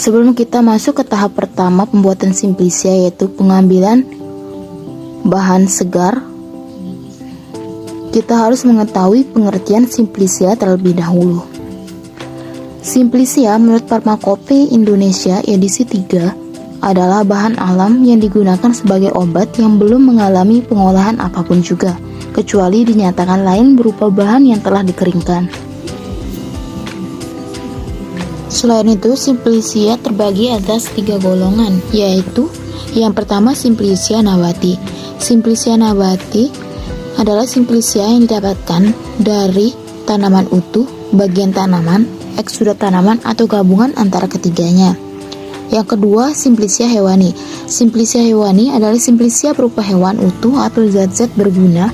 Sebelum kita masuk ke tahap pertama pembuatan simplisia, yaitu pengambilan bahan segar, kita harus mengetahui pengertian simplisia terlebih dahulu. Simplisia menurut Farmakope Indonesia edisi 3 adalah bahan alam yang digunakan sebagai obat yang belum mengalami pengolahan apapun juga, kecuali dinyatakan lain berupa bahan yang telah dikeringkan. Selain itu, simplisia terbagi atas 3 golongan, yaitu yang pertama simplisia nabati. Simplisia nabati adalah simplisia yang didapatkan dari tanaman utuh, bagian tanaman, eksudat tanaman, atau gabungan antara ketiganya. Yang kedua, simplisia hewani. Simplisia hewani adalah simplisia berupa hewan utuh atau zat-zat berguna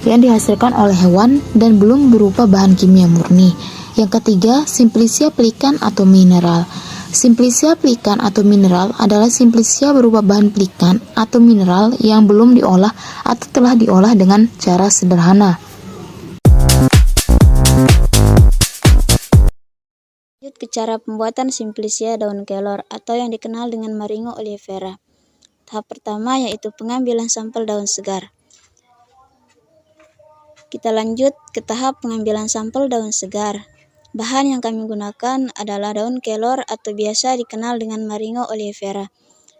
yang dihasilkan oleh hewan dan belum berupa bahan kimia murni. Yang ketiga, simplisia pelikan atau mineral. Simplisia pelikan atau mineral adalah simplisia berupa bahan pelikan atau mineral yang belum diolah atau telah diolah dengan cara sederhana. Lanjut ke cara pembuatan simplisia daun kelor atau yang dikenal dengan Maringo oleifera. Tahap pertama yaitu pengambilan sampel daun segar. Kita lanjut ke tahap pengambilan sampel daun segar. Bahan yang kami gunakan adalah daun kelor atau biasa dikenal dengan Maringo oleifera.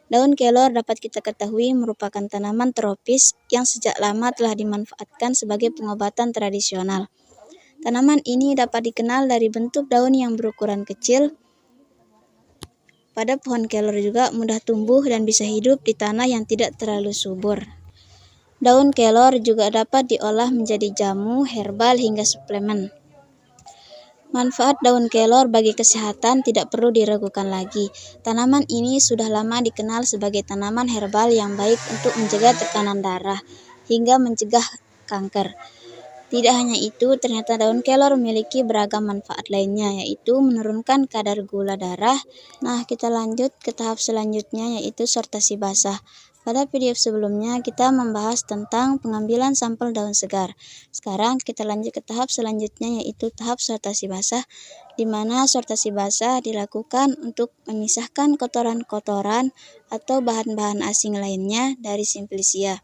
Daun kelor dapat kita ketahui merupakan tanaman tropis yang sejak lama telah dimanfaatkan sebagai pengobatan tradisional. Tanaman ini dapat dikenal dari bentuk daun yang berukuran kecil. Pada pohon kelor juga mudah tumbuh dan bisa hidup di tanah yang tidak terlalu subur. Daun kelor juga dapat diolah menjadi jamu, herbal, hingga suplemen. Manfaat daun kelor bagi kesehatan tidak perlu diragukan lagi. Tanaman ini sudah lama dikenal sebagai tanaman herbal yang baik untuk mencegah tekanan darah hingga mencegah kanker. Tidak hanya itu, ternyata daun kelor memiliki beragam manfaat lainnya, yaitu menurunkan kadar gula darah. Nah, kita lanjut ke tahap selanjutnya, yaitu sortasi basah. Pada PDF sebelumnya, kita membahas tentang pengambilan sampel daun segar. Sekarang kita lanjut ke tahap selanjutnya, yaitu tahap sortasi basah, di mana sortasi basah dilakukan untuk memisahkan kotoran-kotoran atau bahan-bahan asing lainnya dari simplisia.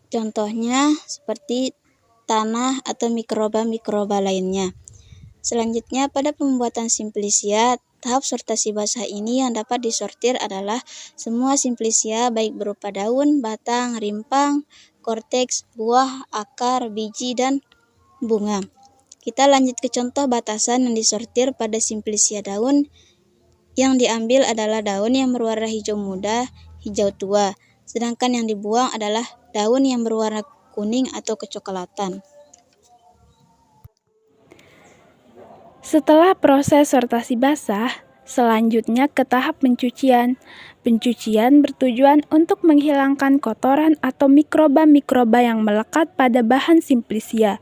Contohnya seperti tanah atau mikroba-mikroba lainnya. Selanjutnya, pada pembuatan simplisia, tahap sortasi basah ini yang dapat disortir adalah semua simplisia baik berupa daun, batang, rimpang, korteks, buah, akar, biji, dan bunga. Kita lanjut ke contoh batasan yang disortir pada simplisia daun. Yang diambil adalah daun yang berwarna hijau muda, hijau tua, sedangkan yang dibuang adalah daun yang berwarna kuning atau kecoklatan. Setelah proses sortasi basah, selanjutnya ke tahap pencucian. Pencucian bertujuan untuk menghilangkan kotoran atau mikroba-mikroba yang melekat pada bahan simplisia.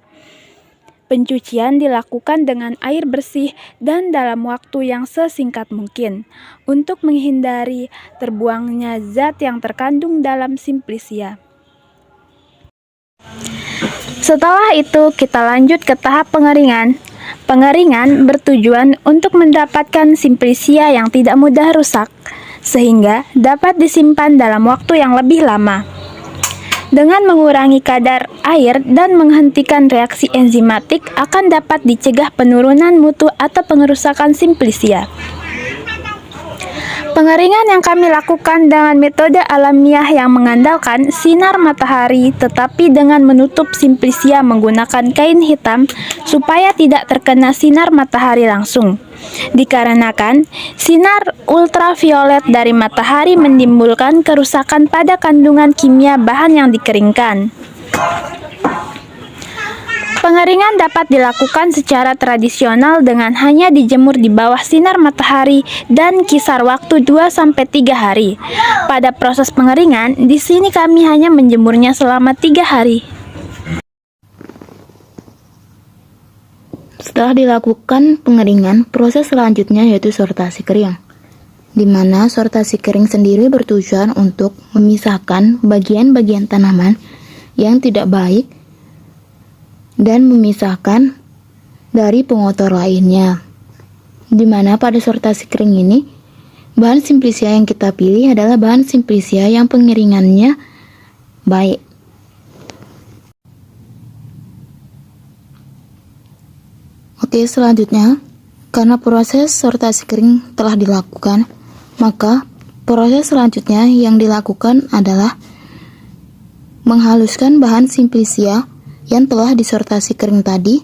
Pencucian dilakukan dengan air bersih dan dalam waktu yang sesingkat mungkin untuk menghindari terbuangnya zat yang terkandung dalam simplisia. Setelah itu, kita lanjut ke tahap pengeringan. Pengeringan bertujuan untuk mendapatkan simplisia yang tidak mudah rusak, sehingga dapat disimpan dalam waktu yang lebih lama. Dengan mengurangi kadar air dan menghentikan reaksi enzimatik akan dapat dicegah penurunan mutu atau pengerusakan simplisia. Pengeringan yang kami lakukan dengan metode alamiah yang mengandalkan sinar matahari, tetapi dengan menutup simplisia menggunakan kain hitam supaya tidak terkena sinar matahari langsung. Dikarenakan sinar ultraviolet dari matahari menimbulkan kerusakan pada kandungan kimia bahan yang dikeringkan. Pengeringan dapat dilakukan secara tradisional dengan hanya dijemur di bawah sinar matahari dan kisar waktu 2-3 hari. Pada proses pengeringan, di sini kami hanya menjemurnya selama 3 hari. Setelah dilakukan pengeringan, proses selanjutnya yaitu sortasi kering, di mana sortasi kering sendiri bertujuan untuk memisahkan bagian-bagian tanaman yang tidak baik dan memisahkan dari pengotor lainnya. di mana pada sortasi kering ini, bahan simplisia yang kita pilih adalah bahan simplisia yang pengiringannya baik. Oke, selanjutnya, karena proses sortasi kering telah dilakukan, maka proses selanjutnya yang dilakukan adalah menghaluskan bahan simplisia yang telah disortasi kering tadi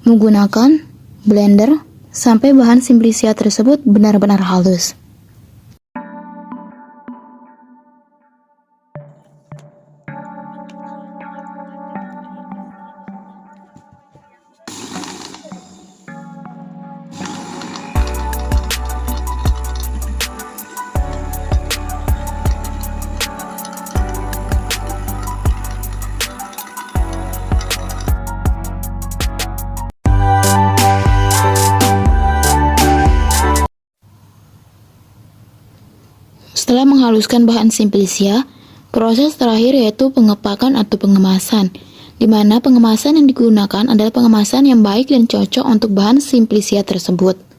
menggunakan blender sampai bahan simplisia tersebut benar-benar halus. Setelah menghaluskan bahan simplisia, proses terakhir yaitu pengepakan atau pengemasan, di mana pengemasan yang digunakan adalah pengemasan yang baik dan cocok untuk bahan simplisia tersebut.